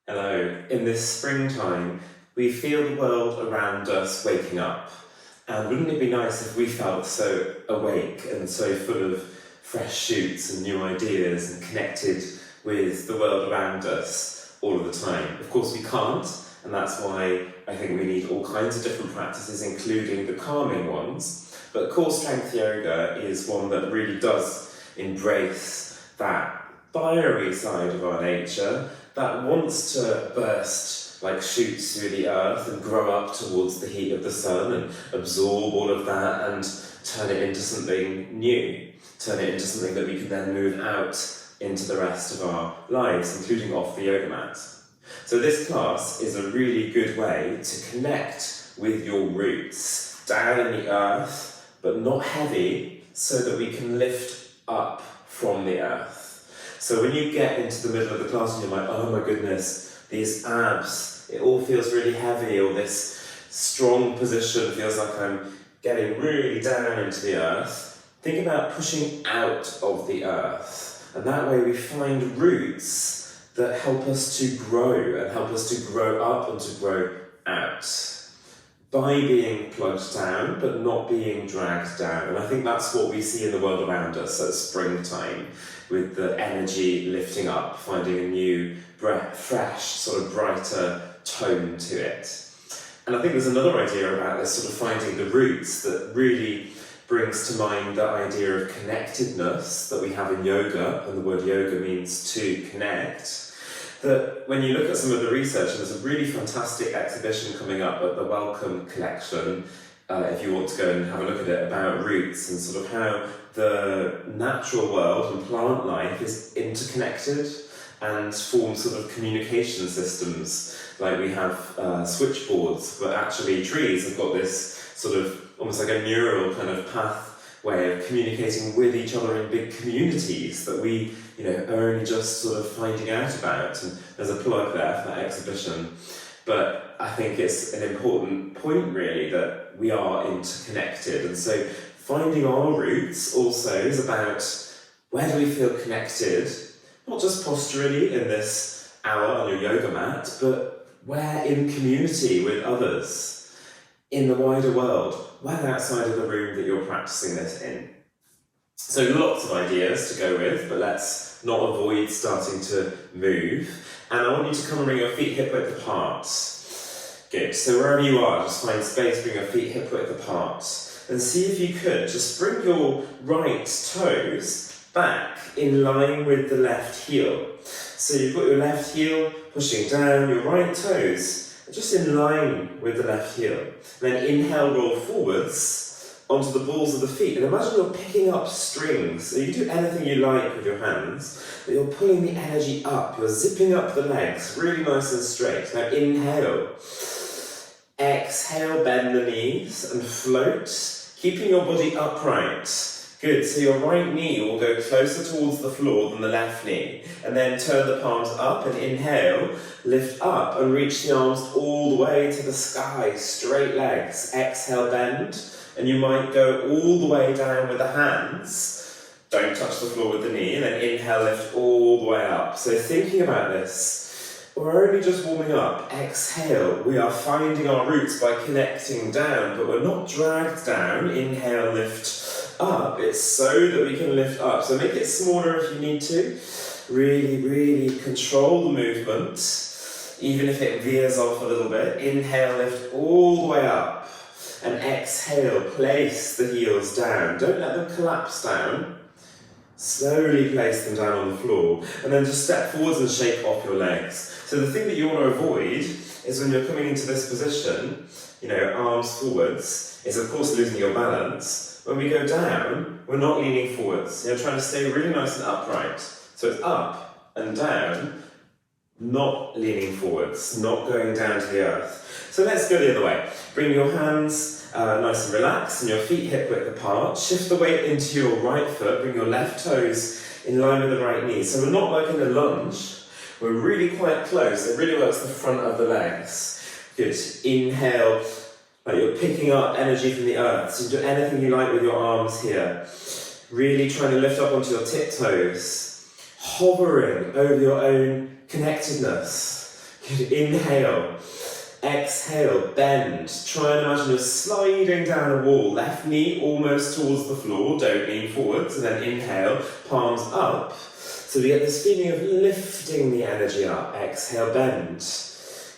Hello. In this springtime, we feel the world around us waking up. And wouldn't it be nice if we felt so awake and so full of fresh shoots and new ideas and connected with the world around us all of the time? Of course, we can't, and that's why I think we need all kinds of different practices, including the calming ones. But core strength yoga is one that really does embrace that fiery side of our nature that wants to burst like shoots through the earth and grow up towards the heat of the sun and absorb all of that and turn it into something new, turn it into something that we can then move out into the rest of our lives, including off the yoga mat. So this class is a really good way to connect with your roots down in the earth, but not heavy, so that we can lift up from the earth. So when you get into the middle of the class and you're like, oh my goodness, these abs, it all feels really heavy, or this strong position feels like I'm getting really down into the earth, think about pushing out of the earth. And that way we find roots that help us to grow and help us to grow up and to grow out by being plugged down, but not being dragged down. And I think that's what we see in the world around us at springtime, with the energy lifting up, finding a new, fresh, sort of brighter tone to it. And I think there's another idea about this, sort of finding the roots, that really brings to mind the idea of connectedness that we have in yoga, and the word yoga means to connect. That when you look at some of the research, and there's a really fantastic exhibition coming up at the Wellcome Collection, if you want to go and have a look at it, about roots and sort of how the natural world and plant life is interconnected and forms sort of communication systems. Like we have switchboards, but actually trees have got this sort of almost like a neural kind of pathway of communicating with each other in big communities that we are only just sort of finding out about. And there's a plug there for that exhibition. But I think it's an important point really that we are interconnected. And so finding our roots also is about where do we feel connected, not just posturally in this hour on your yoga mat, but where in community with others, in the wider world, where outside of the room that you're practicing this in. So lots of ideas to go with, but let's not avoid starting to move. And I want you to come and bring your feet hip width apart. Good, so wherever you are, just find space, bring your feet hip width apart. And see if you could, just bring your right toes back in line with the left heel. So you've got your left heel pushing down, your right toes just in line with the left heel. And then inhale, roll forwards onto the balls of the feet. And imagine you're picking up strings. So you can do anything you like with your hands, but you're pulling the energy up. You're zipping up the legs, really nice and straight. Now inhale. Exhale, bend the knees and float, keeping your body upright. Good, so your right knee will go closer towards the floor than the left knee. And then turn the palms up and inhale, lift up and reach the arms all the way to the sky, straight legs. Exhale, bend, and you might go all the way down with the hands. Don't touch the floor with the knee, and then inhale, lift all the way up. So thinking about this, we're only just warming up. Exhale, we are finding our roots by connecting down, but we're not dragged down. Inhale, lift up. It's so that we can lift up. So make it smaller if you need to. Really, really control the movement, even if it veers off a little bit. Inhale, lift all the way up. And exhale, place the heels down. Don't let them collapse down. Slowly place them down on the floor. And then just step forwards and shake off your legs. So the thing that you want to avoid is when you're coming into this position, arms forwards, is of course losing your balance. When we go down, we're not leaning forwards. You're trying to stay really nice and upright. So it's up and down, not leaning forwards, not going down to the earth. So let's go the other way. Bring your hands nice and relaxed and your feet hip width apart. Shift the weight into your right foot. Bring your left toes in line with the right knee. So we're not like in a lunge. We're really quite close. It really works the front of the legs. Good. Inhale, like you're picking up energy from the earth. So you can do anything you like with your arms here. Really trying to lift up onto your tiptoes. Hovering over your own connectedness. Good. Inhale. Exhale, bend. Try and imagine you're sliding down a wall. Left knee almost towards the floor. Don't lean forwards. And then inhale, palms up. So we get this feeling of lifting the energy up. Exhale, bend.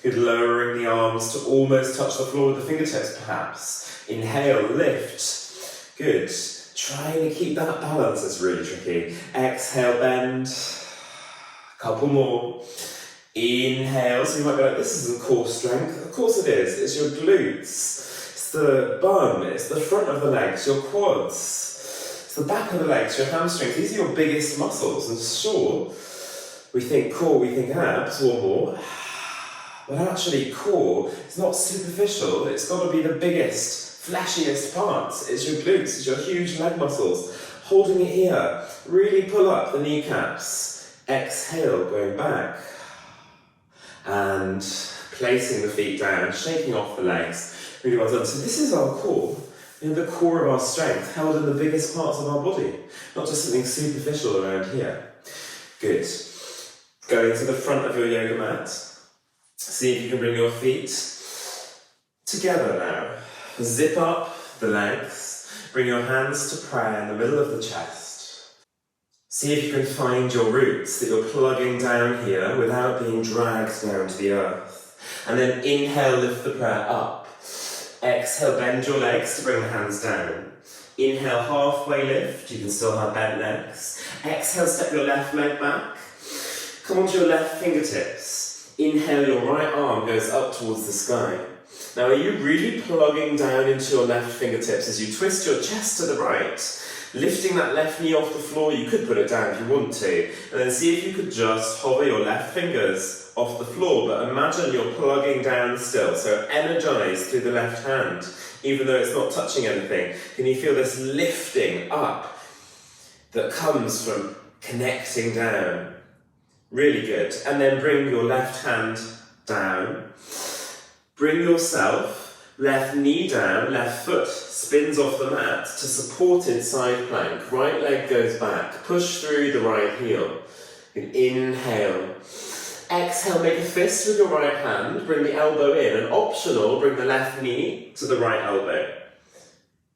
Good. Lowering the arms to almost touch the floor with the fingertips, perhaps. Inhale, lift. Good. Trying to keep that balance. It's really tricky. Exhale, bend. Couple more. Inhale, so you might be like, this isn't core strength. Of course it is. It's your glutes, it's the bum, it's the front of the legs, your quads, it's the back of the legs, your hamstrings. These are your biggest muscles. And sure, we think core, we think abs or more, but actually core is not superficial. It's got to be the biggest, flashiest parts. It's your glutes, it's your huge leg muscles. Holding it here, really pull up the kneecaps. Exhale, going back. And placing the feet down, shaking off the legs. Really well done. So this is our core, the core of our strength, held in the biggest parts of our body, not just something superficial around here. Good. Going to the front of your yoga mat. See if you can bring your feet together now. Zip up the legs. Bring your hands to prayer in the middle of the chest. See if you can find your roots that you're plugging down here without being dragged down to the earth. And then inhale, lift the prayer up. Exhale, bend your legs to bring the hands down. Inhale, halfway lift. You can still have bent legs. Exhale, step your left leg back. Come onto your left fingertips. Inhale, your right arm goes up towards the sky. Now, are you really plugging down into your left fingertips as you twist your chest to the right? Lifting that left knee off the floor, you could put it down if you want to, and then see if you could just hover your left fingers off the floor, but imagine you're plugging down still, so energize through the left hand, even though it's not touching anything. Can you feel this lifting up that comes from connecting down? Really good. And then bring your left hand down. Bring yourself left knee down, left foot spins off the mat to supported side plank. Right leg goes back. Push through the right heel. And inhale. Exhale, make a fist with your right hand. Bring the elbow in. And optional, bring the left knee to the right elbow.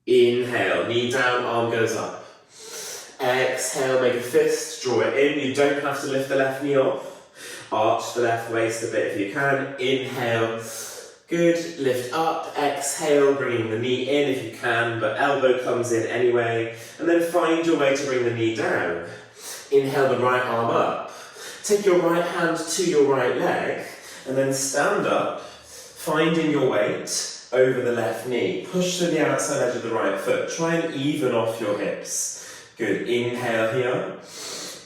Inhale, knee down, arm goes up. Exhale, make a fist, draw it in. You don't have to lift the left knee off. Arch the left waist a bit if you can. Inhale. Good, lift up, exhale, bringing the knee in if you can, but elbow comes in anyway. And then find your way to bring the knee down. Inhale the right arm up. Take your right hand to your right leg, and then stand up, finding your weight over the left knee. Push to the outside edge of the right foot. Try and even off your hips. Good, inhale here.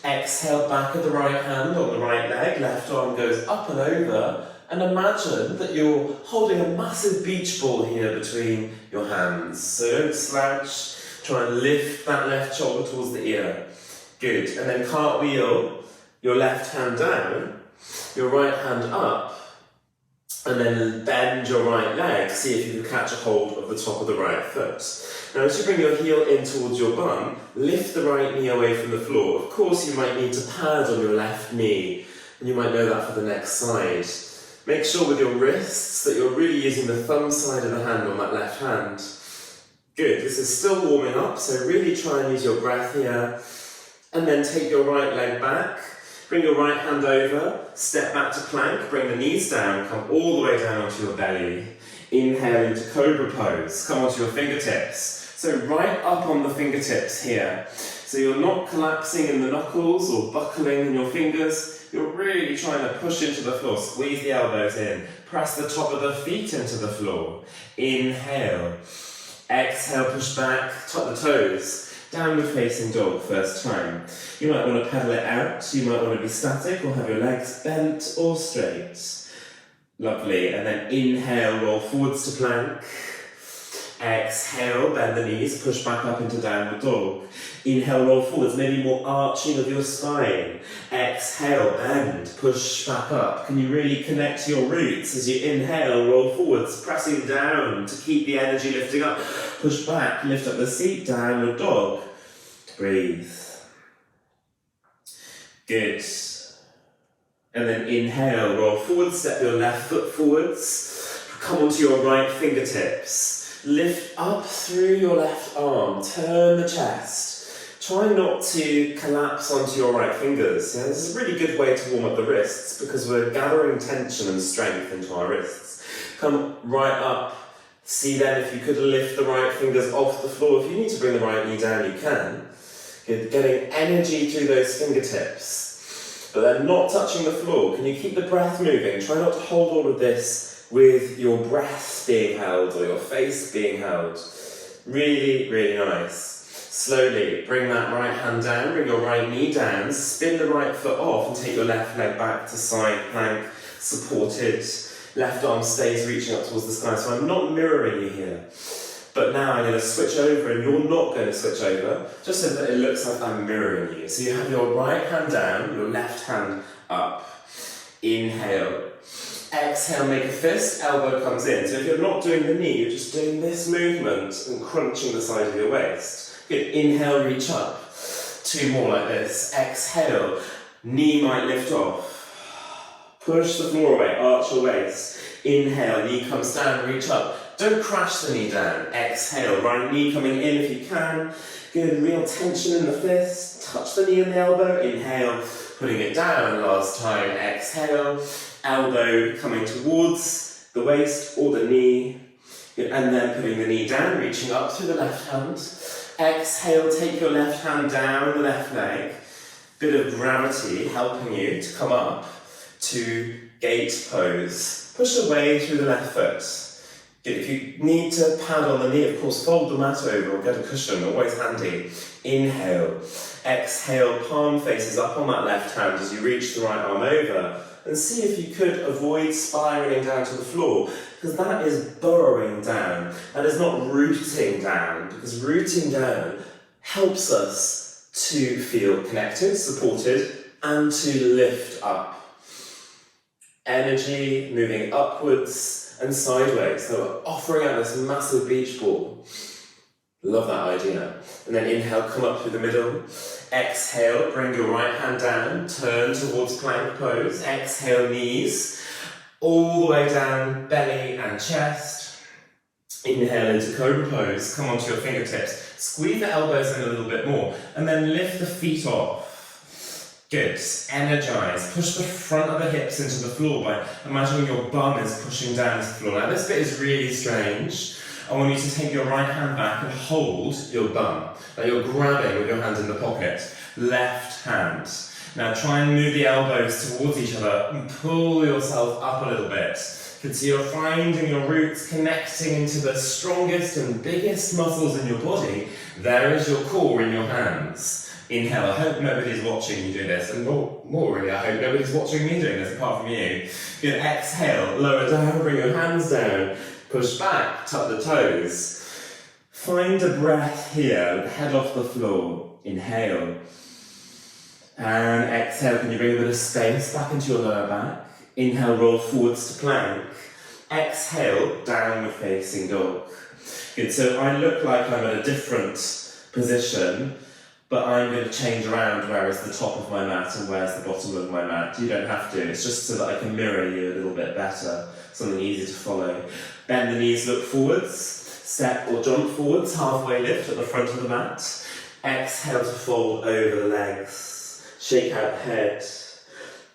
Exhale back of the right hand on the right leg. Left arm goes up and over. And imagine that you're holding a massive beach ball here between your hands. So don't slouch. Try and lift that left shoulder towards the ear. Good. And then cartwheel your left hand down, your right hand up, and then bend your right leg. See if you can catch a hold of the top of the right foot. Now as you bring your heel in towards your bum, lift the right knee away from the floor. Of course you might need to pad on your left knee, and you might know that for the next side. Make sure with your wrists that you're really using the thumb side of the hand on that left hand. Good, this is still warming up, so really try and use your breath here. And then take your right leg back, bring your right hand over, step back to plank, bring the knees down, come all the way down onto your belly. Inhale into cobra pose, come onto your fingertips. So right up on the fingertips here. So you're not collapsing in the knuckles or buckling in your fingers. You're really trying to push into the floor, squeeze the elbows in, press the top of the feet into the floor. Inhale, exhale, push back, tuck the toes, downward facing dog first time. You might want to pedal it out, you might want to be static or have your legs bent or straight. Lovely, and then inhale, roll forwards to plank. Exhale, bend the knees, push back up into downward dog. Inhale, roll forwards, maybe more arching of your spine. Exhale, bend, push back up. Can you really connect to your roots as you inhale, roll forwards, pressing down to keep the energy lifting up. Push back, lift up the seat, downward dog. Breathe. Good. And then inhale, roll forward, step your left foot forwards. Come onto your right fingertips. Lift up through your left arm, turn the chest. Try not to collapse onto your right fingers. Yeah, this is a really good way to warm up the wrists because we're gathering tension and strength into our wrists. Come right up. See then if you could lift the right fingers off the floor. If you need to bring the right knee down, you can. Good. Getting energy through those fingertips, but they're not touching the floor. Can you keep the breath moving? Try not to hold all of this with your breath being held or your face being held. Really, really nice. Slowly bring that right hand down, bring your right knee down, spin the right foot off and take your left leg back to side plank, supported. Left arm stays reaching up towards the sky, so I'm not mirroring you here. But now I'm going to switch over and you're not going to switch over, just so that it looks like I'm mirroring you. So you have your right hand down, your left hand up. Inhale. Exhale, make a fist, elbow comes in. So if you're not doing the knee, you're just doing this movement and crunching the side of your waist. Good, inhale, reach up. 2 more like this. Exhale, knee might lift off. Push the floor away, arch your waist. Inhale, knee comes down, reach up. Don't crash the knee down. Exhale, right knee coming in if you can. Good, real tension in the fist. Touch the knee and the elbow. Inhale, putting it down last time. Exhale, elbow coming towards the waist or the knee. Good, and then putting the knee down, reaching up through the left hand. Exhale, take your left hand down the left leg. Bit of gravity helping you to come up to gate pose. Push away through the left foot. Good. If you need to pad on the knee, of course, fold the mat over or get a cushion, always handy. Inhale. Exhale, palm faces up on that left hand as you reach the right arm over. And see if you could avoid spiraling down to the floor, because that is burrowing down. That is not rooting down, because rooting down helps us to feel connected, supported, and to lift up. Energy moving upwards and sideways. So we're offering out this massive beach ball. Love that idea. And then inhale, come up through the middle. Exhale, bring your right hand down, turn towards plank pose. Exhale, knees all the way down, belly and chest. Inhale into cobra pose, come onto your fingertips. Squeeze the elbows in a little bit more, and then lift the feet off. Good. Energize. Push the front of the hips into the floor by imagining your bum is pushing down to the floor. Now this bit is really strange. I want you to take your right hand back and hold your bum. Now you're grabbing with your hand in the pocket. Left hand. Now try and move the elbows towards each other and pull yourself up a little bit. Good, so you're finding your roots connecting into the strongest and biggest muscles in your body. There is your core in your hands. Inhale, I hope nobody's watching you do this, and more really, I hope nobody's watching me doing this apart from you. Good, exhale, lower down, bring your hands down. Push back, tuck the toes. Find a breath here, head off the floor. Inhale. And exhale, can you bring a bit of space back into your lower back? Inhale, roll forwards to plank. Exhale, downward facing dog. Good, so I look like I'm in a different position, but I'm going to change around where is the top of my mat and where's the bottom of my mat. You don't have to, it's just so that I can mirror you a little bit better, something easy to follow. Bend the knees, look forwards, step or jump forwards, halfway lift at the front of the mat. Exhale to fold over the legs, shake out the head.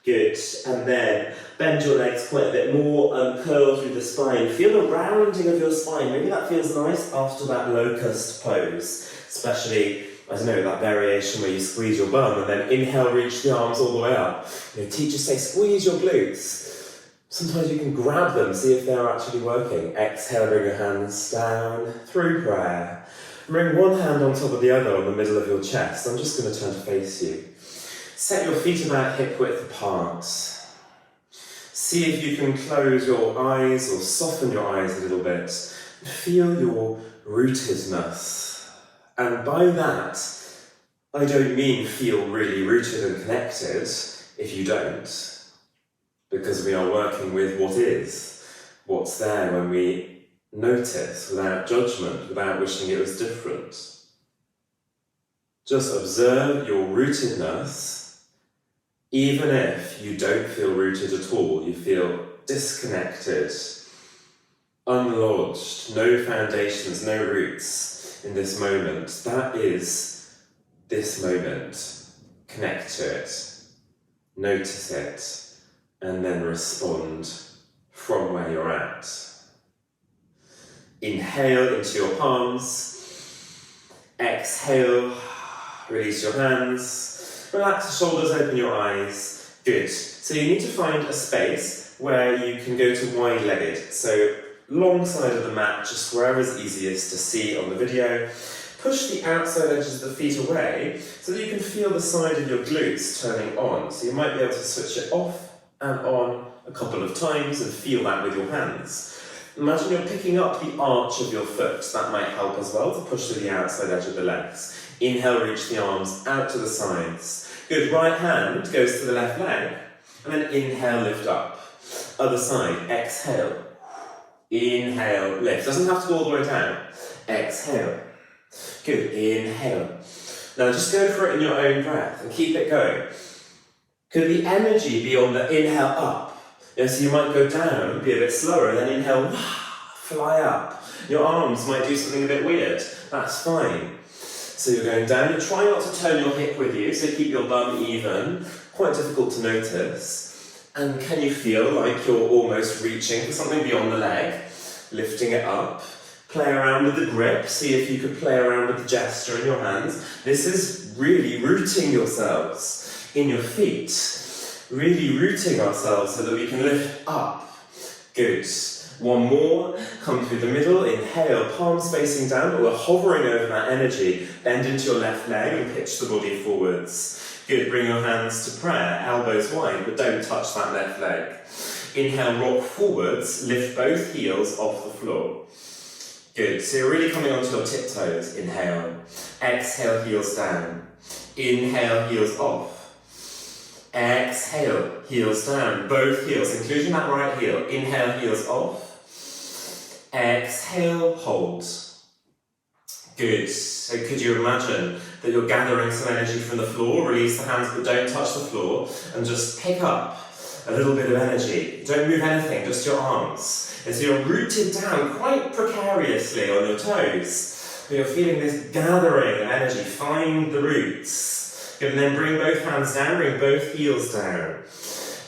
Good, and then bend your legs quite a bit more and curl through the spine. Feel the rounding of your spine. Maybe that feels nice after that locust pose, especially, I don't know, that variation where you squeeze your bum and then inhale, reach the arms all the way up. You know, teachers say squeeze your glutes. Sometimes you can grab them, see if they're actually working. Exhale, bring your hands down through prayer. Bring one hand on top of the other on the middle of your chest. I'm just going to turn to face you. Set your feet about hip width apart. See if you can close your eyes or soften your eyes a little bit. Feel your rootedness. And by that, I don't mean feel really rooted and connected if you don't. Because we are working with what is, what's there when we notice, without judgment, without wishing it was different. Just observe your rootedness Even if you don't feel rooted at all, you feel disconnected, unlodged, no foundations, no roots in this moment. That is this moment. Connect to it, notice it, and then respond from where you're at. Inhale into your palms, exhale, release your hands, relax the shoulders, open your eyes. Good. So you need to find a space where you can go to wide-legged. So long side of the mat, just wherever is easiest to see on the video. Push the outside edges of the feet away so that you can feel the side of your glutes turning on. So you might be able to switch it off and on a couple of times and feel that with your hands. Imagine you're picking up the arch of your foot. That might help as well to push to the outside edge of the legs. Inhale, reach the arms out to the sides. Good, right hand goes to the left leg. And then inhale, lift up. Other side, exhale. Inhale, lift. Doesn't have to go all the way down. Exhale. Good, inhale. Now just go for it in your own breath and keep it going. Could the energy be on the inhale up? So you might go down, be a bit slower, and then inhale, fly up. Your arms might do something a bit weird. That's fine. So you're going down. You're trying not to turn your hip with you, so keep your bum even. Quite difficult to notice. And can you feel like you're almost reaching for something beyond the leg? Lifting it up. Play around with the grip, see if you could play around with the gesture in your hands. This is really rooting yourselves in your feet. Really rooting ourselves so that we can lift up. Good. One more, come through the middle, inhale, palms facing down, but we're hovering over that energy. Bend into your left leg and pitch the body forwards. Good, bring your hands to prayer, elbows wide, but don't touch that left leg. Inhale, rock forwards, lift both heels off the floor. Good, so you're really coming onto your tiptoes. Inhale. Exhale, heels down. Inhale, heels off. Exhale, heels down. Both heels, including that right heel. Inhale, heels off. Exhale, hold. Good. So could you imagine that you're gathering some energy from the floor? Release the hands, but don't touch the floor. And just pick up a little bit of energy. Don't move anything, just your arms. And so you're rooted down quite precariously on your toes. But you're feeling this gathering of energy. Find the roots. And then bring both hands down, bring both heels down.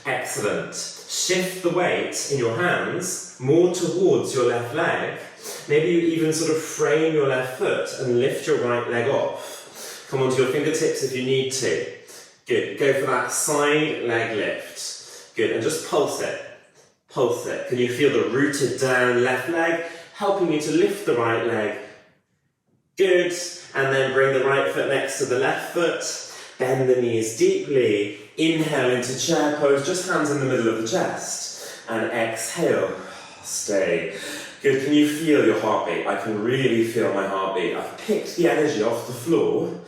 Excellent. Shift the weight in your hands more towards your left leg. Maybe you even sort of frame your left foot and lift your right leg off. Come onto your fingertips if you need to. Good. Go for that side leg lift. Good. And just pulse it. Pulse it. Can you feel the rooted down left leg helping you to lift the right leg? Good. And then bring the right foot next to the left foot. Bend the knees deeply. Inhale into chair pose, just hands in the middle of the chest. And exhale. Stay. Good. Can you feel your heartbeat? I can really feel my heartbeat. I've picked the energy off the floor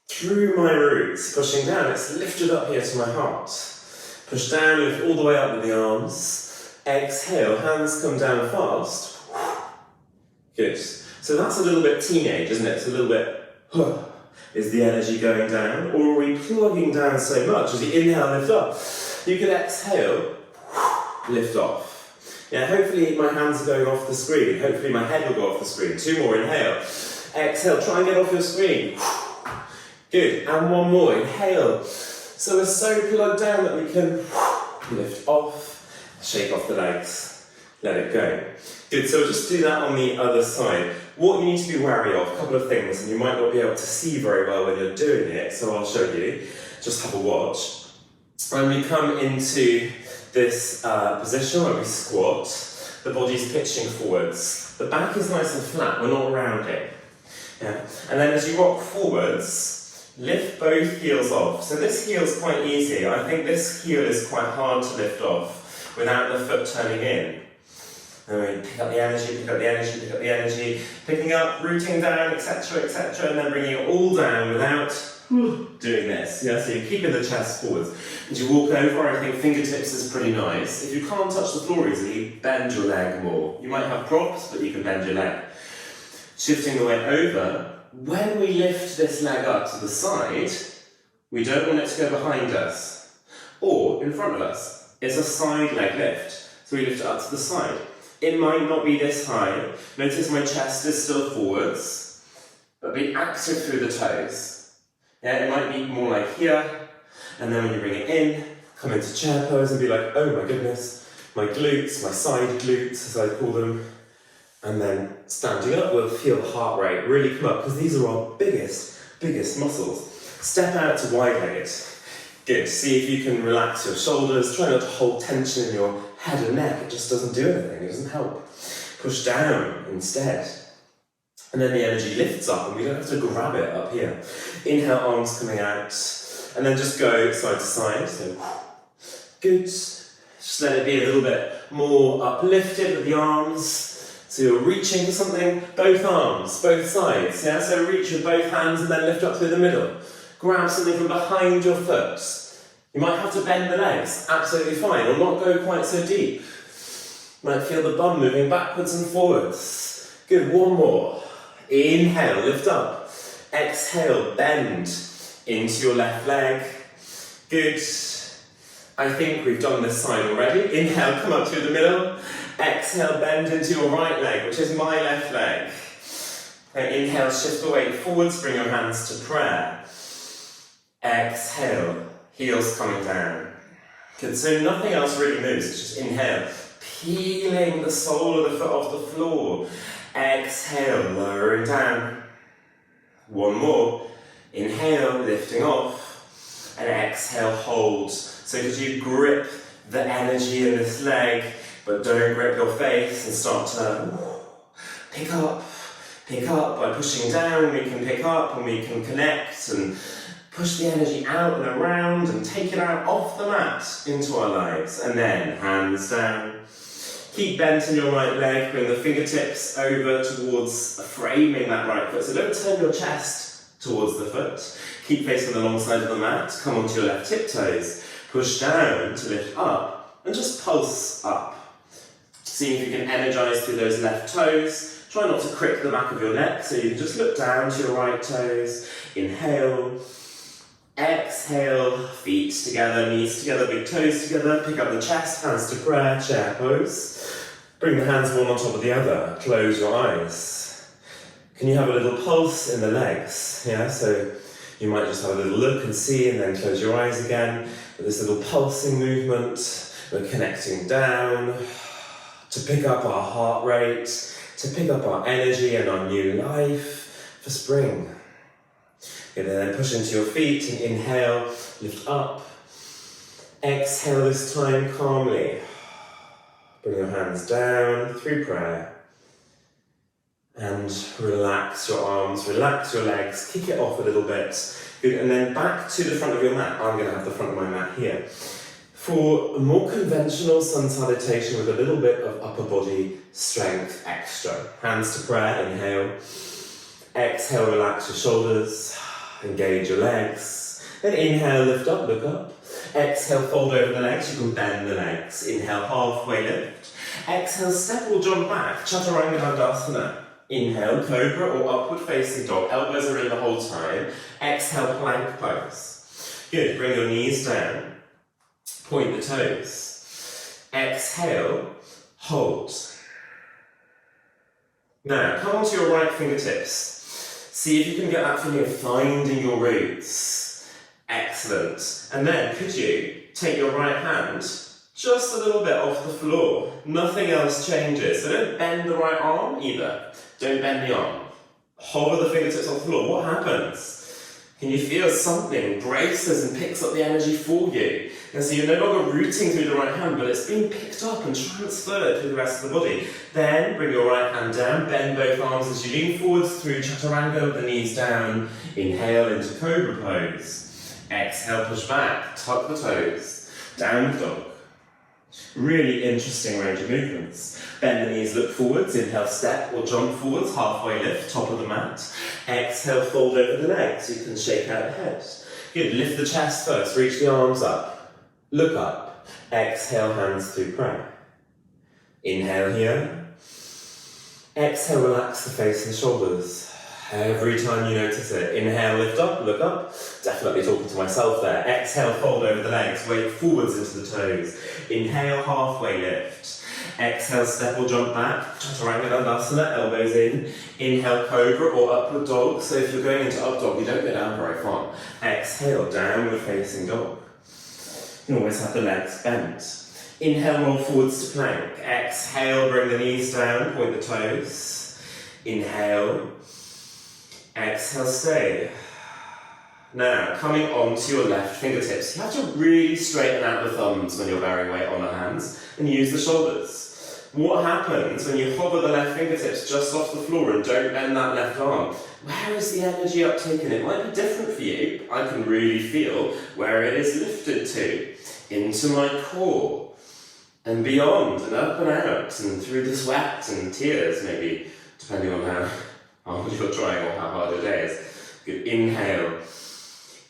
through my roots, pushing down. It's lifted up here to my heart. Push down, lift all the way up with the arms. Exhale, hands come down fast. Good. So that's a little bit teenage, isn't it? It's a little bit, is the energy going down? Or are we plugging down so much? As you inhale, lift up. You can exhale, lift off. Yeah, hopefully my hands are going off the screen. Hopefully my head will go off the screen. 2 more, inhale. Exhale, try and get off your screen. Good, and 1 more, inhale. So we're so plugged down that we can lift off, shake off the legs, let it go. Good, so we'll just do that on the other side. What you need to be wary of, a couple of things, and you might not be able to see very well when you're doing it, so I'll show you. Just have a watch. When we come into this position where we squat, the body's pitching forwards. The back is nice and flat, we're not rounding. Yeah. And then as you rock forwards, lift both heels off. So this heel's quite easy. I think this heel is quite hard to lift off without the foot turning in. And we pick up the energy, pick up the energy, pick up the energy, picking up, rooting down, etc., etc., and then bringing it all down without doing this. Yeah, so you're keeping the chest forwards. As you walk over, I think fingertips is pretty nice. If you can't touch the floor easily, bend your leg more. You might have props, but you can bend your leg. Shifting the weight over. When we lift this leg up to the side, we don't want it to go behind us. in front of us. It's a side leg lift. So we lift it up to the side. It might not be this high. Notice my chest is still forwards, but be active through the toes. Yeah, it might be more like here, and then when you bring it in, come into chair pose and be like, oh my goodness, my glutes, my side glutes as I call them. And then standing up, we'll feel the heart rate really come up, because these are our biggest muscles. Step out to wide-legged. Good. See if you can relax your shoulders. Try not to hold tension in your head and neck. It just doesn't do anything. It doesn't help. Push down instead. And then the energy lifts up and we don't have to grab it up here. Inhale, arms coming out. And then just go side to side. So, good. Just let it be a little bit more uplifted with the arms. So you're reaching for something, both arms, both sides. Yeah? So reach with both hands and then lift up through the middle. Grab something from behind your foot. You might have to bend the legs, absolutely fine, or not go quite so deep. You might feel the bum moving backwards and forwards. Good, one more. Inhale, lift up. Exhale, bend into your left leg. Good. I think we've done this side already. Inhale, come up through the middle. Exhale, bend into your right leg, which is my left leg. And inhale, shift the weight forwards, bring your hands to prayer. Exhale, heels coming down. Good, so nothing else really moves, it's just inhale. Peeling the sole of the foot off the floor. Exhale, lowering down. One more. Inhale, lifting off. And exhale, hold. So could you grip the energy in this leg, but don't grip your face and start to pick up. By pushing down, we can pick up and we can connect and push the energy out and around and take it out off the mat into our lives. And then hands down. Keep bent in your right leg, bring the fingertips over towards framing that right foot. So don't turn your chest towards the foot. Keep facing the long side of the mat. Come onto your left tiptoes. Push down to lift up and just pulse up. See if you can energize through those left toes. Try not to crick the back of your neck, so you can just look down to your right toes. Inhale. Exhale, feet together, knees together, big toes together. Pick up the chest, hands to prayer, chair pose. Bring the hands one on top of the other. Close your eyes. Can you have a little pulse in the legs? Yeah, so you might just have a little look and see and then close your eyes again. With this little pulsing movement, we're connecting down to pick up our heart rate, to pick up our energy and our new life for spring. Good, and then push into your feet and inhale, lift up. Exhale this time calmly. Bring your hands down through prayer. And relax your arms, relax your legs, kick it off a little bit. Good, and then back to the front of your mat. I'm going to have the front of my mat here. For a more conventional sun salutation with a little bit of upper body strength extra. Hands to prayer, inhale. Exhale, relax your shoulders. Engage your legs. Then inhale, lift up, look up. Exhale, fold over the legs. You can bend the legs. Inhale, halfway lift. Exhale, step or jump back. Chaturanga Dandasana. Inhale, cobra or upward facing dog. Elbows are in the whole time. Exhale, plank pose. Good. Bring your knees down. Point the toes. Exhale, hold. Now, come onto your right fingertips. See if you can get that feeling of finding your roots. Excellent. And then, could you take your right hand just a little bit off the floor? Nothing else changes. So don't bend the right arm either. Don't bend the arm. Hover the fingertips off the floor. What happens? Can you feel something braces and picks up the energy for you? And so you're no longer rooting through the right hand, but it's being picked up and transferred through the rest of the body. Then bring your right hand down, bend both arms as you lean forwards through Chaturanga with the knees down. Inhale into Cobra pose. Exhale, push back, tuck the toes. Down dog. Really interesting range of movements. Bend the knees, look forwards, inhale, step or jump forwards, halfway lift, top of the mat. Exhale, fold over the legs, you can shake out the head. Good, lift the chest first, reach the arms up, look up. Exhale, hands through prayer. Inhale here. Exhale, relax the face and shoulders. Every time you notice it, inhale, lift up, look up. Definitely talking to myself there. Exhale, fold over the legs, weight forwards into the toes. Inhale, halfway lift. Exhale, step or jump back. Chaturanga Dandasana, elbows in. Inhale, cobra or upward dog. So if you're going into up dog, you don't go down very far. Exhale, downward facing dog. You can always have the legs bent. Inhale, roll forwards to plank. Exhale, bring the knees down, point the toes. Inhale. Exhale, stay. Now, coming on to your left fingertips, you have to really straighten out the thumbs when you're bearing weight on the hands and use the shoulders. What happens when you hover the left fingertips just off the floor and don't bend that left arm? Where is the energy uptaken? It might be different for you. I can really feel where it is lifted to. Into my core and beyond and up and out and through the sweat and tears, maybe, depending on how hard you're trying or how hard it is. Good. Inhale.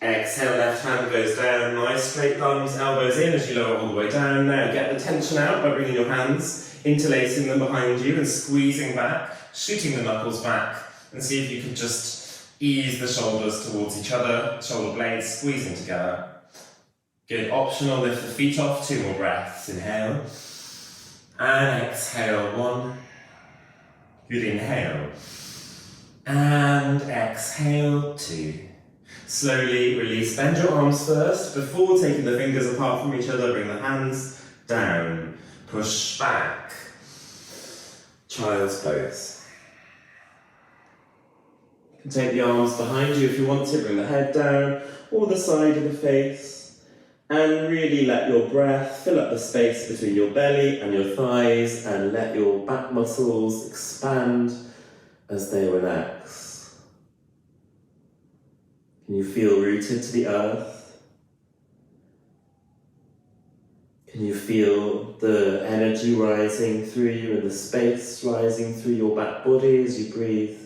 Exhale, left hand goes down, nice straight thumbs, elbows in as you lower all the way down. Now get the tension out by bringing your hands, interlacing them behind you and squeezing back, shooting the knuckles back, and see if you can just ease the shoulders towards each other, shoulder blades squeezing together. Good, optional, lift the feet off, 2 more breaths. Inhale, and exhale, 1. Good, inhale, and exhale, 2. Slowly release, bend your arms first. Before taking the fingers apart from each other, bring the hands down, push back. Child's pose. You can take the arms behind you if you want to, bring the head down, or the side of the face, and really let your breath fill up the space between your belly and your thighs, and let your back muscles expand as they relax. Can you feel rooted to the earth? Can you feel the energy rising through you and the space rising through your back body as you breathe?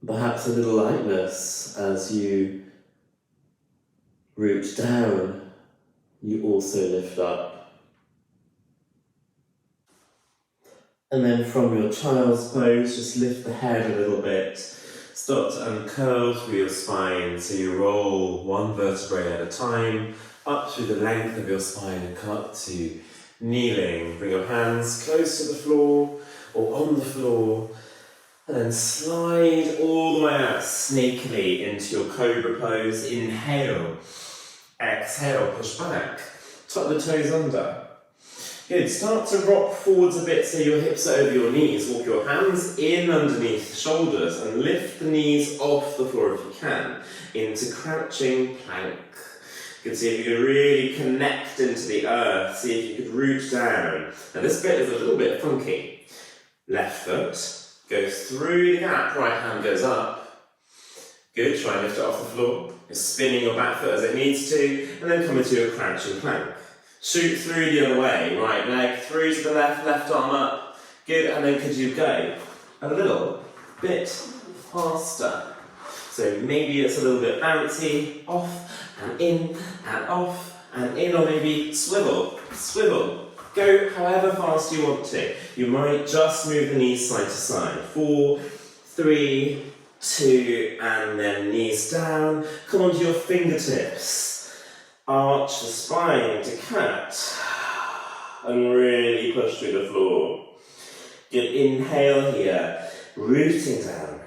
Perhaps a little lightness as you root down, you also lift up. And then from your child's pose, just lift the head a little bit. Start to uncurl through your spine, so you roll one vertebrae at a time, up through the length of your spine and come up to kneeling. Bring your hands close to the floor or on the floor, and then slide all the way out sneakily into your cobra pose. Inhale, exhale, push back, tuck the toes under. Good, start to rock forwards a bit so your hips are over your knees. Walk your hands in underneath the shoulders and lift the knees off the floor if you can, into crouching plank. You can see if you can really connect into the earth, see if you could root down. Now this bit is a little bit funky. Left foot goes through the gap, right hand goes up. Good, try and lift it off the floor. You're spinning your back foot as it needs to, and then come into a crouching plank. Shoot through the other way, right leg through to the left, left arm up. Good, and then could you go a little bit faster? So maybe it's a little bit bouncy, off and in and off and in, or maybe swivel, swivel. Go however fast you want to. You might just move the knees side to side. 4, 3, 2, and then knees down. Come onto your fingertips. Arch the spine to cat and really push through the floor. Good, inhale here, rooting down.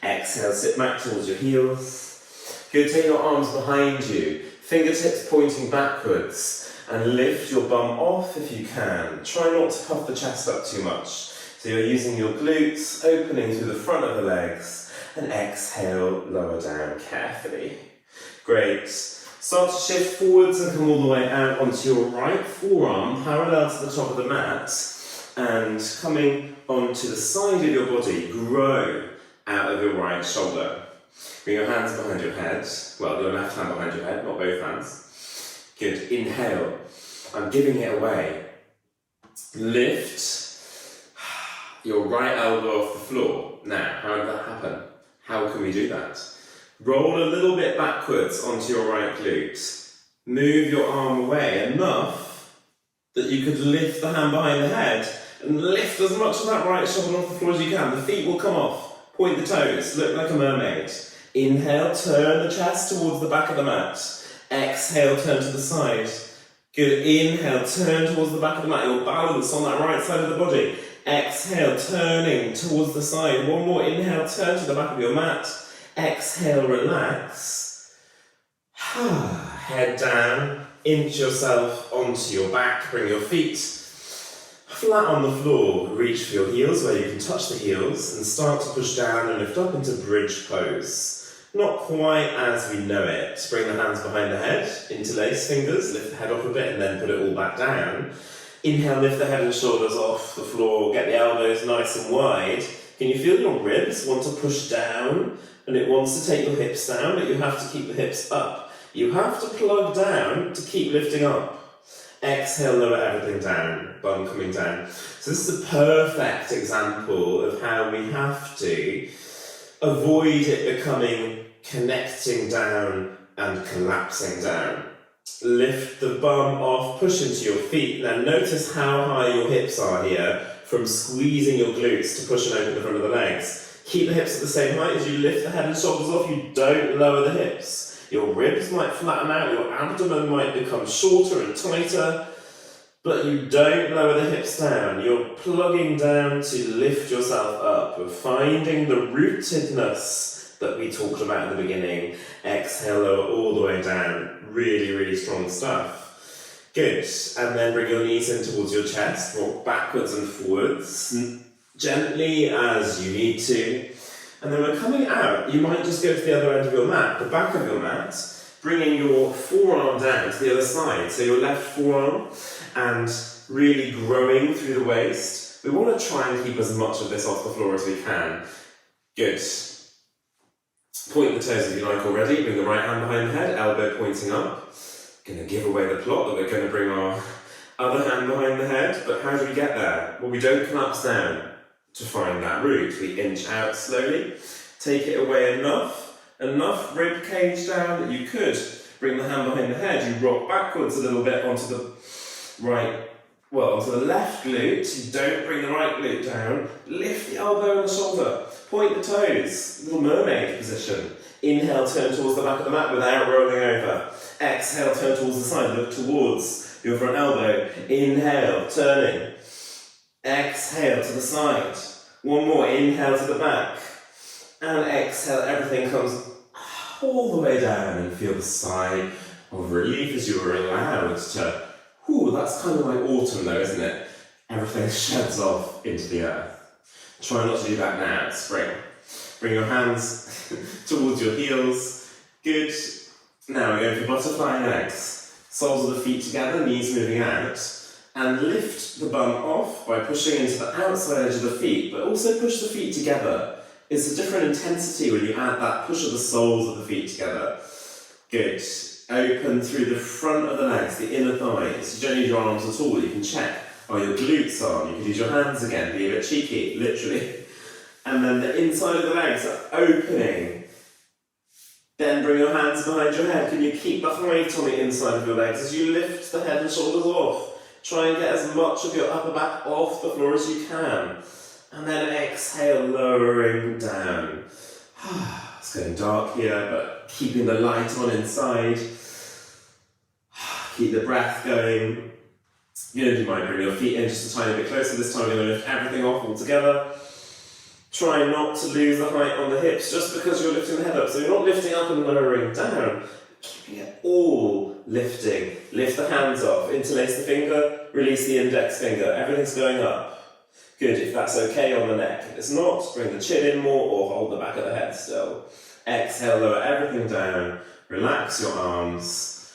Exhale, sit back towards your heels. Good, take your arms behind you, fingertips pointing backwards, and lift your bum off if you can. Try not to puff the chest up too much. So you're using your glutes, opening through the front of the legs, and exhale, lower down carefully. Great. Start to shift forwards and come all the way out onto your right forearm, parallel to the top of the mat, and coming onto the side of your body, grow out of your right shoulder. Bring your hands behind your head, well, the left hand behind your head, not both hands. Good, inhale, I'm giving it away. Lift your right elbow off the floor. Now, how did that happen? How can we do that? Roll a little bit backwards onto your right glute. Move your arm away enough that you could lift the hand behind the head and lift as much of that right shoulder off the floor as you can. The feet will come off. Point the toes, look like a mermaid. Inhale, turn the chest towards the back of the mat. Exhale, turn to the side. Good, inhale, turn towards the back of the mat. You'll balance on that right side of the body. Exhale, turning towards the side. One more, inhale, turn to the back of your mat. Exhale, relax. Head down, inch yourself onto your back, bring your feet flat on the floor. Reach for your heels where you can touch the heels and start to push down and lift up into bridge pose. Not quite as we know it. Bring the hands behind the head, interlace fingers, lift the head off a bit and then put it all back down. Inhale, lift the head and shoulders off the floor, get the elbows nice and wide. Can you feel your ribs want to push down and it wants to take your hips down, but you have to keep the hips up. You have to plug down to keep lifting up. Exhale, lower everything down, bum coming down. So this is a perfect example of how we have to avoid it becoming connecting down and collapsing down. Lift the bum off, push into your feet. Now notice how high your hips are here from squeezing your glutes to push and open the front of the legs. Keep the hips at the same height as you lift the head and shoulders off. You don't lower the hips. Your ribs might flatten out, your abdomen might become shorter and tighter, but you don't lower the hips down. You're plugging down to lift yourself up. We're finding the rootedness that we talked about in the beginning. Exhale, lower all the way down. Really, really strong stuff. Good. And then bring your knees in towards your chest. Walk backwards and forwards, gently as you need to. And then we're coming out. You might just go to the other end of your mat, the back of your mat, bringing your forearm down to the other side. So your left forearm and really growing through the waist. We want to try and keep as much of this off the floor as we can. Good. Point the toes if you like already. Bring the right hand behind the head, elbow pointing up. Going to give away the plot that we're going to bring our other hand behind the head. But how do we get there? Well, we don't collapse down to find that root. We inch out slowly. Take it away enough rib cage down that you could bring the hand behind the head. You rock backwards a little bit onto the onto the left glute. You don't bring the right glute down. Lift the elbow and the shoulder. Point the toes. Little mermaid position. Inhale, turn towards the back of the mat without rolling over. Exhale, turn towards the side. Look towards your front elbow. Inhale, turning. Exhale to the side. One more. Inhale to the back. And exhale, everything comes all the way down and feel the sigh of relief as you are allowed to. That's kind of like autumn though, isn't it? Everything sheds off into the earth. Try not to do that now, it's spring. Bring your hands towards your heels. Good. Now we're going for butterfly legs. Soles of the feet together, knees moving out. And lift the bum off by pushing into the outside edge of the feet, but also push the feet together. It's a different intensity when you add that push of the soles of the feet together. Good. Open through the front of the legs, the inner thighs. You don't need your arms at all. You can check, your glutes on. You can use your hands again, be a bit cheeky, literally. And then the inside of the legs are opening. Then bring your hands behind your head. Can you keep the height on the inside of your legs as you lift the head and shoulders off? Try and get as much of your upper back off the floor as you can. And then exhale, lowering down. It's getting dark here, but keeping the light on inside. Keep the breath going. You might bring your feet in just a tiny bit closer. This time we're going to lift everything off all together. Try not to lose the height on the hips just because you're lifting the head up. So you're not lifting up and lowering down. Keeping it all lifting. Lift the hands off. Interlace the finger. Release the index finger. Everything's going up. Good, if that's okay on the neck. If it's not, bring the chin in more or hold the back of the head still. Exhale, lower everything down. Relax your arms.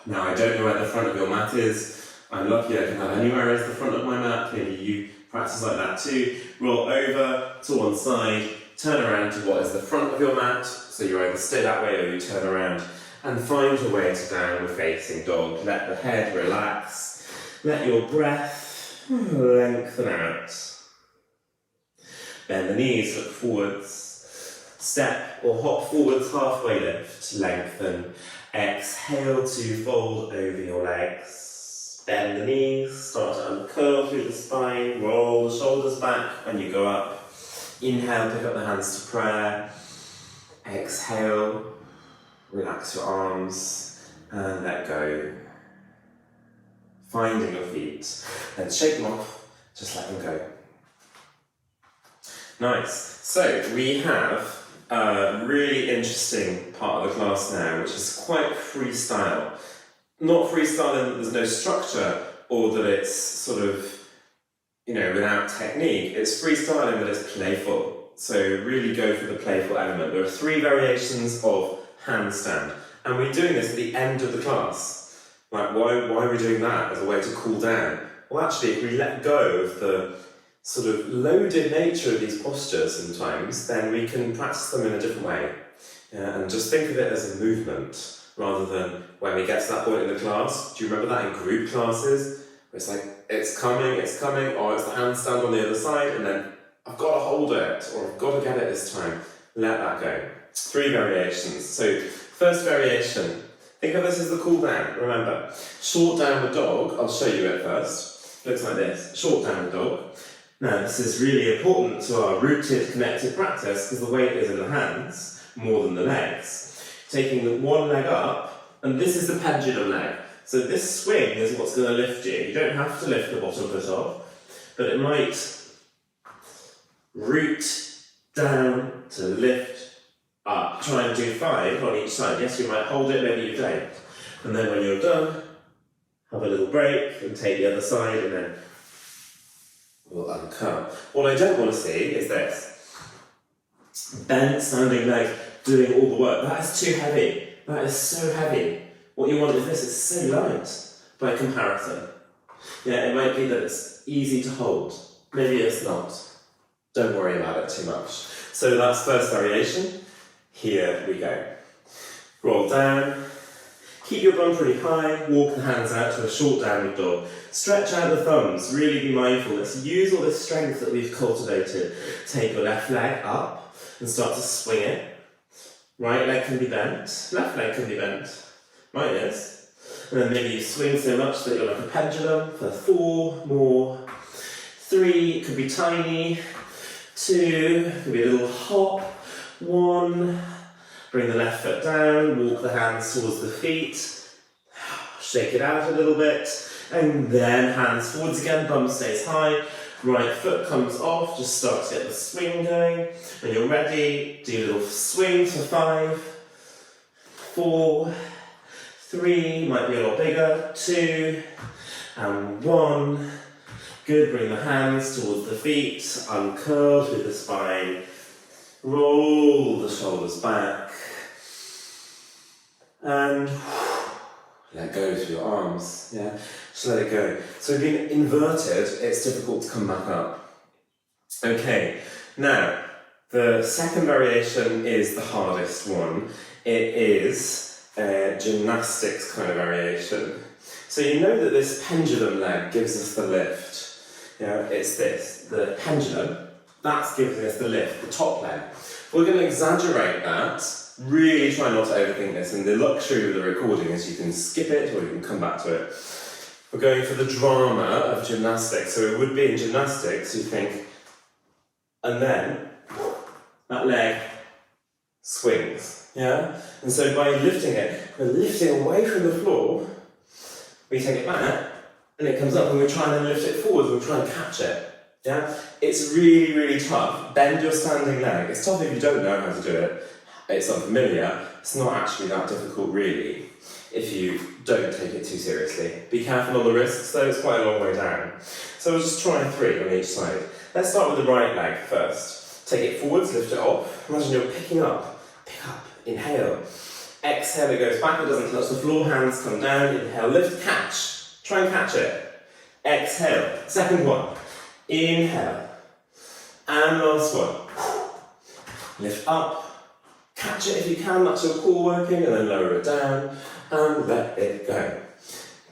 Now, I don't know where the front of your mat is. I'm lucky I can have anywhere as the front of my mat. Maybe you practice like that too. Roll over to one side. Turn around to what is the front of your mat. So you either stay that way or you turn around. And find your way to downward facing dog. Let the head relax. Let your breath lengthen out. Bend the knees, look forwards. Step or hop forwards, halfway lift, lengthen. Exhale to fold over your legs. Bend the knees, start to uncurl through the spine, roll the shoulders back when you go up. Inhale, pick up the hands to prayer. Exhale, relax your arms and let go. Finding your feet. Then shake them off, just let them go. Nice. So we have a really interesting part of the class now, which is quite freestyle. Not freestyle in that there's no structure or that it's sort of, without technique. It's freestyle in that it's playful. So really go for the playful element. There are 3 variations of handstand. And we're doing this at the end of the class. Like, why are we doing that as a way to cool down? Well, actually, if we let go of the sort of loaded nature of these postures sometimes, then we can practice them in a different way. And just think of it as a movement, rather than when we get to that point in the class. Do you remember that in group classes? Where it's like, it's coming, or it's the handstand on the other side, and then I've got to hold it, or I've got to get it this time. Let that go. 3 variations. So, first variation. Think of this as the cool down, remember. Short downward dog, I'll show you it first. Looks like this, short downward dog. Now this is really important to our rooted, connected practice because the weight is in the hands more than the legs. Taking the one leg up, and this is the pendulum leg. So this swing is what's going to lift you. You don't have to lift the bottom foot off, but it might root down to lift up. Try and do 5 on each side. Yes, you might hold it, maybe you don't. And then when you're done, have a little break and take the other side, and then we'll uncurl. What I don't want to see is this. Bent standing leg doing all the work. That is too heavy. That is so heavy. What you want is this. It's so light by comparison. Yeah, it might be that it's easy to hold. Maybe it's not. Don't worry about it too much. So that's first variation. Here we go. Roll down. Keep your bum pretty high. Walk the hands out to a short downward dog. Stretch out the thumbs. Really be mindful. Let's use all this strength that we've cultivated. Take your left leg up and start to swing it. Right leg can be bent. Left leg can be bent. Mine is. And then maybe you swing so much that you're like a pendulum for 4 more. 3 could be tiny. 2 could be a little hop. 1. Bring the left foot down, walk the hands towards the feet, shake it out a little bit, and then hands forwards again, bum stays high, right foot comes off, just start to get the swing going. When you're ready, do little swings for 5, 4, 3, might be a lot bigger, 2, and 1. Good, bring the hands towards the feet, uncurl through the spine, roll the shoulders back, and let go through your arms, yeah? Just let it go. So being inverted, it's difficult to come back up. Okay, now, the second variation is the hardest one. It is a gymnastics kind of variation. So you know that this pendulum leg gives us the lift. Yeah, it's this, the pendulum. That's giving us the lift, the top leg. We're going to exaggerate that, really try not to overthink this, and the luxury of the recording is you can skip it or you can come back to it. We're going for the drama of gymnastics, so it would be in gymnastics, you think, and then that leg swings, yeah? And so by lifting it, we're lifting away from the floor, we take it back, and it comes up, and we try and then lift it forward, and we try and catch it. Yeah, it's really, really tough. Bend your standing leg. It's tough if you don't know how to do it. It's unfamiliar. It's not actually that difficult, really, if you don't take it too seriously. Be careful on the wrists, though. It's quite a long way down. So we'll just try 3 on each side. Let's start with the right leg first. Take it forwards, lift it off. Imagine you're picking up. Pick up. Inhale. Exhale, it goes back. It doesn't touch the floor. Hands come down. Inhale, lift, catch. Try and catch it. Exhale. Second one. Inhale, and last one. Lift up, catch it if you can, that's your core working, and then lower it down, and let it go.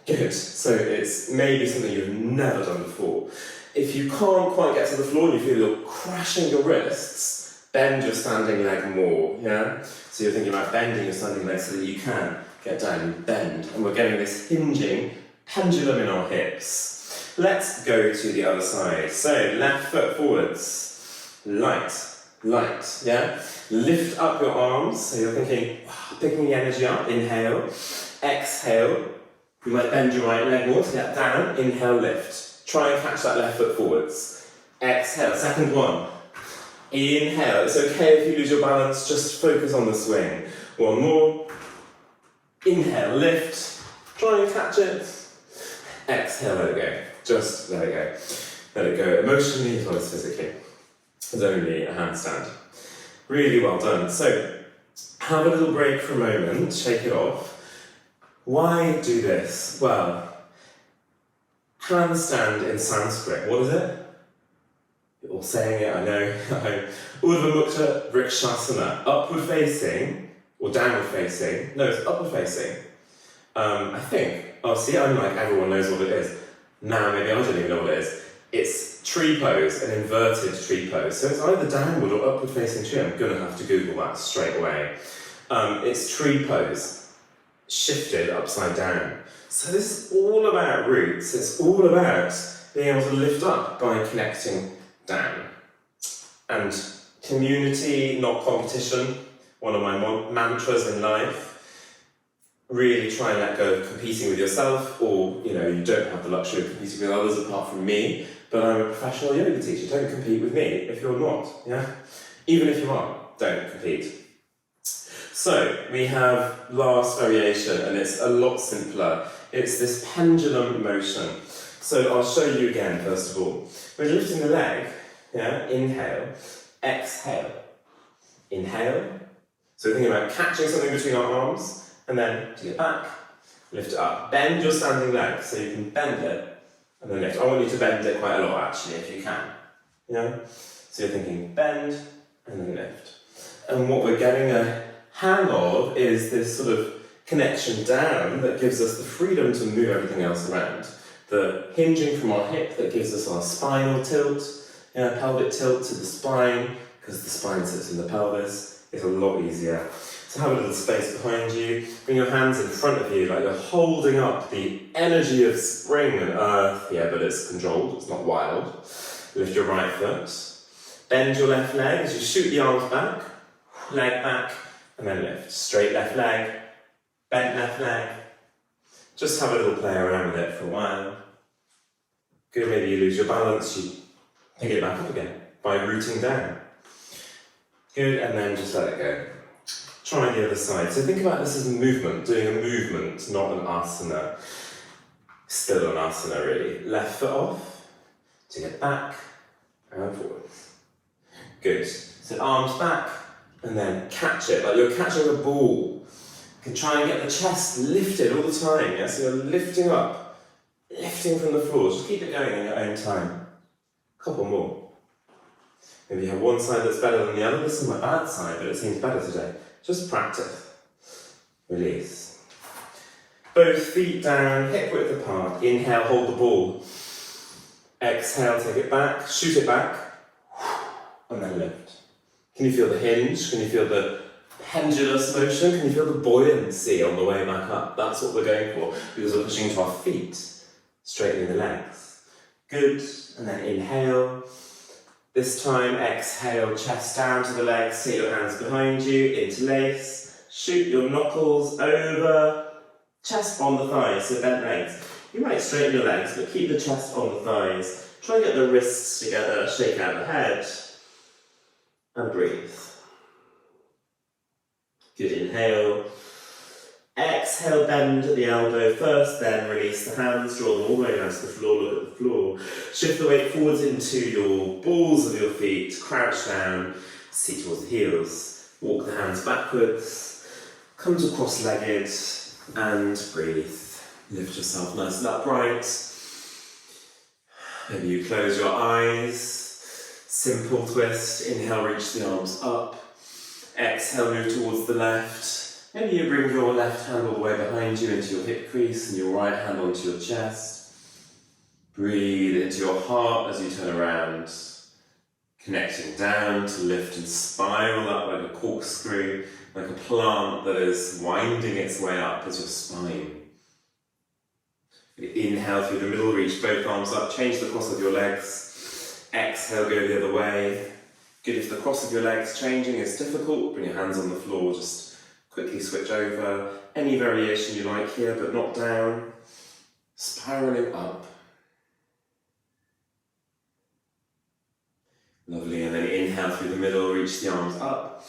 Good, so it's maybe something you've never done before. If you can't quite get to the floor and you feel you're crashing your wrists, bend your standing leg more, yeah? So you're thinking about bending your standing leg so that you can get down and bend, and we're getting this hinging pendulum in our hips. Let's go to the other side. So, left foot forwards. light, light, yeah? Lift up your arms, so you're thinking, picking the energy up, inhale. Exhale, you might bend your right leg more to get down. Inhale, lift. Try and catch that left foot forwards. Exhale, second one. Inhale, it's okay if you lose your balance, just focus on the swing. One more. Inhale, lift. Try and catch it. Exhale, let it go. Just let it go. Let it go emotionally as well as physically. It's only a handstand. Really well done. So, have a little break for a moment, shake it off. Why do this? Well, handstand in Sanskrit, what is it? You're all saying it, I know. Urdhva Mukha Vrikshasana. Upward facing, or downward facing. No, it's upward facing. I think. Oh, see, I'm like, everyone knows what it is. Now, maybe I don't even know what it is. It's tree pose, an inverted tree pose. So it's either downward or upward facing tree. I'm going to have to Google that straight away. It's tree pose, shifted upside down. So this is all about roots. It's all about being able to lift up by connecting down. And community, not competition, one of my mantras in life. Really try and let go of competing with yourself, or you don't have the luxury of competing with others apart from me, but I'm a professional yoga teacher. Don't compete with me if you're not, yeah? Even if you are, don't compete. So, we have last variation, and it's a lot simpler. It's this pendulum motion. So I'll show you again, first of all. We're lifting the leg, yeah? Inhale, exhale, inhale. So thinking about catching something between our arms, and then take it back, lift it up. Bend your standing leg, so you can bend it, and then lift. I want you to bend it quite a lot, actually, if you can. Yeah? So you're thinking bend, and then lift. And what we're getting a hang of is this sort of connection down that gives us the freedom to move everything else around. The hinging from our hip that gives us our spinal tilt, pelvic tilt to the spine, because the spine sits in the pelvis. It's a lot easier. So have a little space behind you, bring your hands in front of you like you're holding up the energy of spring and earth here, but it's controlled, it's not wild. Lift your right foot, bend your left leg as you shoot the arms back, leg back, and then lift. Straight left leg, bent left leg. Just have a little play around with it for a while. Good, maybe you lose your balance, you pick it back up again by rooting down. Good, and then just let it go. Try the other side. So think about this as a movement, doing a movement, not an asana. Still an asana, really. Left foot off, take it back, and forwards. Good. So arms back, and then catch it, like you're catching a ball. You can try and get the chest lifted all the time, yeah? So you're lifting up, lifting from the floor. Just keep it going in your own time. A couple more. Maybe you have one side that's better than the other. This is my bad side, but it seems better today. Just practice. Release. Both feet down, hip width apart. Inhale, hold the ball. Exhale, take it back, shoot it back, and then lift. Can you feel the hinge? Can you feel the pendulous motion? Can you feel the buoyancy on the way back up? That's what we're going for, because we're pushing into our feet, straightening the legs. Good, and then inhale. This time, exhale, chest down to the legs, sit your hands behind you, interlace, shoot your knuckles over, chest on the thighs, so bent legs. You might straighten your legs, but keep the chest on the thighs. Try and get the wrists together, shake out the head, and breathe. Good, inhale. Exhale, bend at the elbow first, then release the hands, draw them all the way down to the floor, look at the floor. Shift the weight forwards into your balls of your feet, crouch down, seat towards the heels. Walk the hands backwards, come to cross-legged, and breathe. Lift yourself nice and upright. Maybe you close your eyes. Simple twist. Inhale, reach the arms up. Exhale, move towards the left. Maybe you bring your left hand all the way behind you into your hip crease and your right hand onto your chest. Breathe into your heart as you turn around, connecting down to lift and spiral up like a corkscrew, like a plant that is winding its way up as your spine. Inhale through the middle, reach both arms up, change the cross of your legs. Exhale, go the other way. Good if the cross of your legs changing is difficult, bring your hands on the floor, just quickly switch over. Any variation you like here, but not down. Spiraling up. Lovely, and then inhale through the middle, reach the arms up.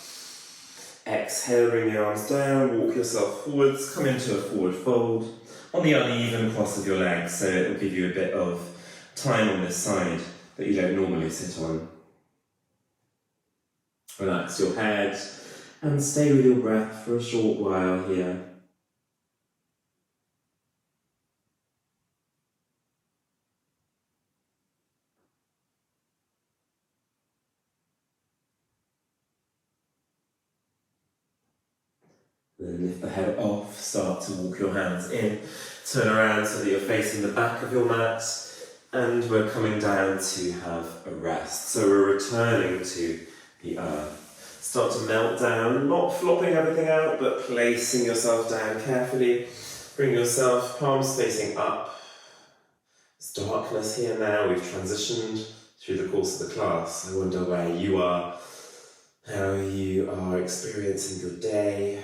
Exhale, bring the arms down, walk yourself forwards, come into a forward fold on the uneven cross of your legs, so it will give you a bit of time on this side that you don't normally sit on. Relax your head and stay with your breath for a short while here. Then lift the head off, start to walk your hands in, turn around so that you're facing the back of your mat, and we're coming down to have a rest. So we're returning to the earth. Start to melt down, not flopping everything out, but placing yourself down carefully. Bring yourself, palms facing up. There's darkness here now, we've transitioned through the course of the class. I wonder where you are, how you are experiencing your day.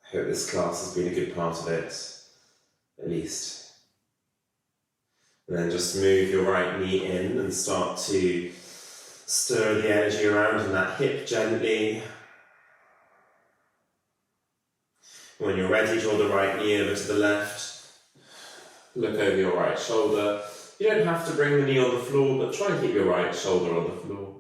I hope this class has been a good part of it, at least. And then just move your right knee in and start to stir the energy around in that hip gently. When you're ready, draw the right knee over to the left. Look over your right shoulder. You don't have to bring the knee on the floor, but try and keep your right shoulder on the floor.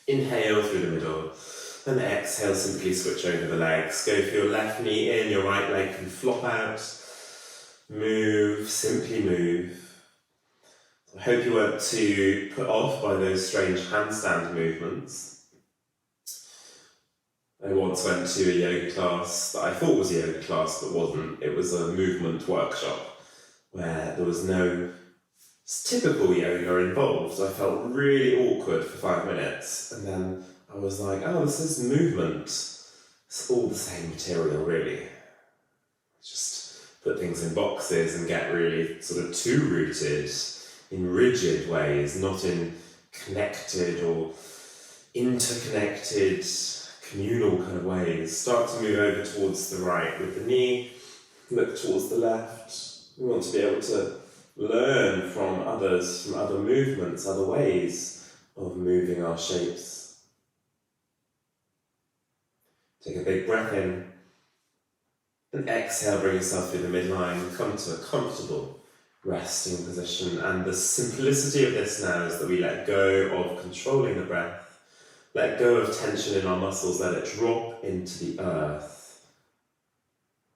Inhale through the middle, and exhale, simply switch over the legs. Go for your left knee in, your right leg can flop out. Move, simply move. I hope you weren't too put off by those strange handstand movements. I once went to a yoga class that I thought was a yoga class, but wasn't. It was a movement workshop where there was no typical yoga involved. I felt really awkward for 5 minutes, and then I was like, oh, this is movement. It's all the same material, really. Just put things in boxes and get really sort of too rooted in rigid ways, not in connected or interconnected communal kind of ways. Start to move over towards the right with the knee, look towards the left. We want to be able to learn from others, from other movements, other ways of moving our shapes. Take a big breath in, and exhale, bring yourself through the midline, come to a comfortable resting position. And the simplicity of this now is that we let go of controlling the breath, let go of tension in our muscles, let it drop into the earth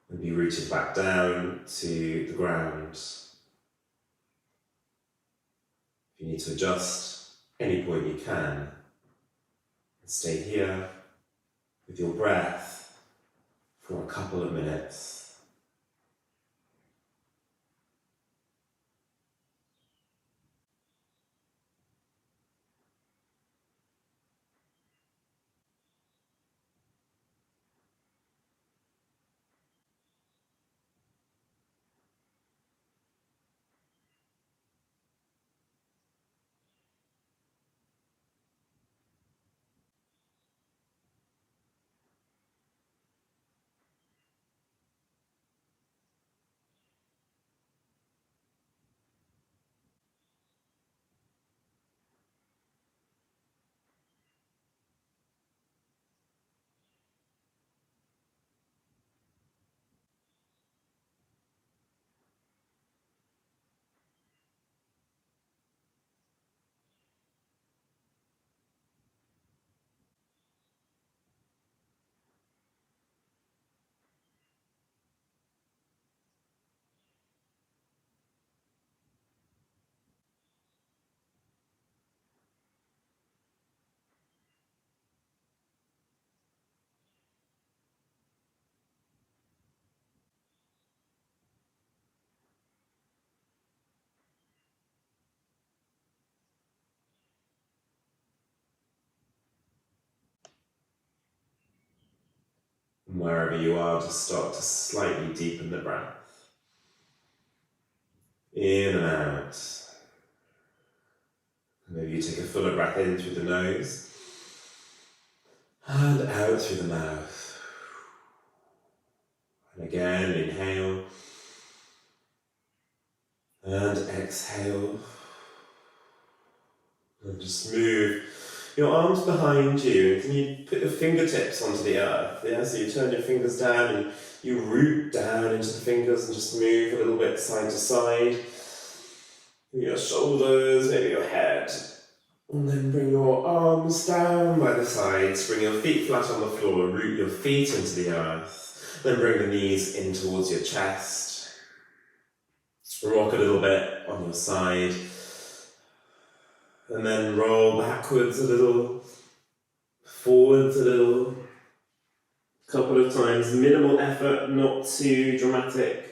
and be rooted back down to the ground. If you need to adjust any point you can, and stay here with your breath for a couple of minutes. And wherever you are, just start to slightly deepen the breath. In and out. Maybe you take a fuller breath in through the nose and out through the mouth. And again, inhale and exhale. And just move your arms behind you. Can you put your fingertips onto the earth? Yeah, so you turn your fingers down and you root down into the fingers and just move a little bit side to side. Your shoulders, maybe your head. And then bring your arms down by the sides. Bring your feet flat on the floor. Root your feet into the earth. Then bring the knees in towards your chest. Rock a little bit on your side. And then roll backwards a little. Forwards a little. A couple of times. Minimal effort, not too dramatic.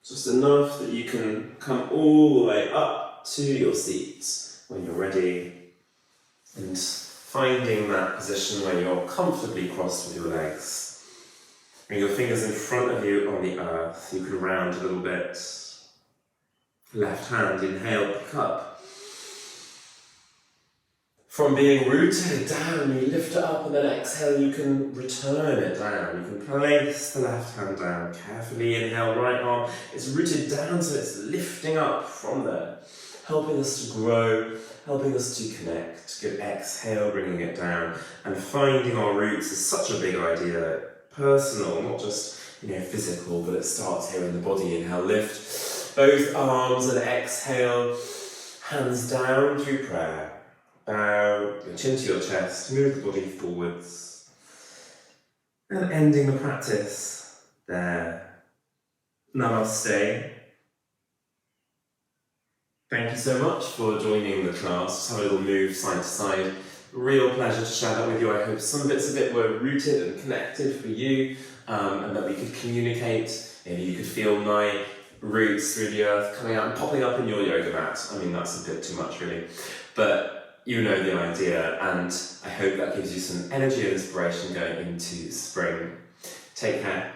Just enough that you can come all the way up to your seat when you're ready. And finding that position where you're comfortably crossed with your legs. Bring your fingers in front of you on the earth. You can round a little bit. Left hand, inhale, pick up. From being rooted down, you lift it up, and then exhale, you can return it down. You can place the left hand down. Carefully inhale, right arm is rooted down, so it's lifting up from there. Helping us to grow, helping us to connect. Good exhale, bringing it down. And finding our roots is such a big idea. Personal, not just physical, but it starts here in the body. Inhale, lift both arms and exhale. Hands down through prayer. Bow your chin to your chest, move the body forwards. And ending the practice there. Namaste. Thank you so much for joining the class. Just have a little move side to side. Real pleasure to share that with you. I hope some bits of it were rooted and connected for you, and that we could communicate. Maybe you could feel my roots through the earth coming out and popping up in your yoga mat. I mean, that's a bit too much really. But you know the idea, and I hope that gives you some energy and inspiration going into spring. Take care.